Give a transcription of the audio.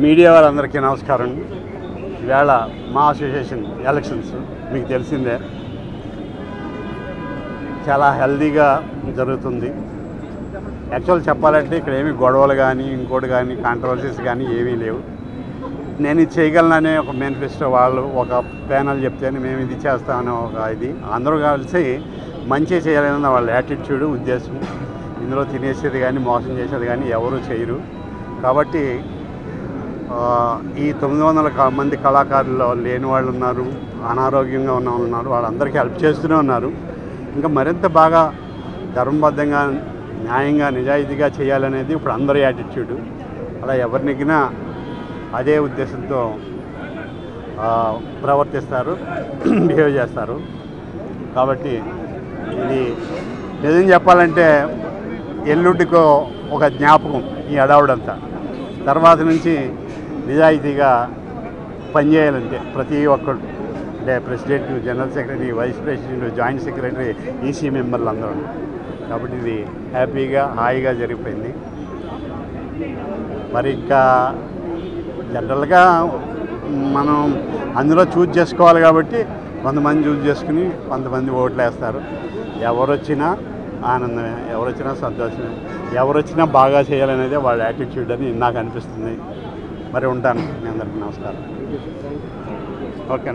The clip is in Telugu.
మీడియా వారందరికీ నమస్కారం. ఈవేళ మా అసోసియేషన్ ఎలక్షన్స్ మీకు తెలిసిందే, చాలా హెల్దీగా జరుగుతుంది. యాక్చువల్ చెప్పాలంటే ఇక్కడ ఏమీ గొడవలు కానీ ఇంకోటి కానీ కాంట్రవర్సీస్ కానీ ఏమీ లేవు. నేను ఇది చేయగలననే ఒక మేనిఫెస్టో వాళ్ళు ఒక ప్యానల్ చెప్తేనే మేము ఇది చేస్తామనే ఒక ఇది అందరూ కలిసి మంచి చేయాలన్న వాళ్ళ యాటిట్యూడ్ ఉద్దేశం. ఇందులో తినేసేది కానీ మోసం చేసేది కానీ ఎవరు చేయరు. కాబట్టి ఈ 900 మంది కళాకారులు లేని వాళ్ళు ఉన్నారు, అనారోగ్యంగా ఉన్న వాళ్ళు ఉన్నారు, వాళ్ళందరికీ హెల్ప్ చేస్తూనే ఉన్నారు. ఇంకా మరింత బాగా ధర్మబద్ధంగా న్యాయంగా నిజాయితీగా చేయాలనేది ఇప్పుడు అందరి యాటిట్యూడ్. అలా ఎవరు నెగ్గినా అదే ఉద్దేశంతో ప్రవర్తిస్తారు, బిహేవ్ చేస్తారు. కాబట్టి ఇది నిజం చెప్పాలంటే ఎల్లుండికో ఒక జ్ఞాపకం ఈ అడావుడంతా. తర్వాత నుంచి నిజాయితీగా పనిచేయాలంటే ప్రతి ఒక్కరు, అంటే president, general secretary, vice president, joint secretary, EC మెంబర్లు అందరూ. కాబట్టి ఇది హ్యాపీగా హాయిగా జరిగిపోయింది. మరి ఇంకా జనరల్గా మనం అందులో చూజ్ చేసుకోవాలి కాబట్టి కొంతమంది చూజ్ చేసుకుని కొంతమంది ఓట్లు వేస్తారు. ఎవరు వచ్చినా ఆనందమే, ఎవరు వచ్చినా సంతోషమే, ఎవరు వచ్చినా బాగా చేయాలనేదే వాళ్ళ యాటిట్యూడ్ అని నాకు అనిపిస్తుంది. మరి ఉంటాను. మీ అందరికీ నమస్కారం. ఓకే.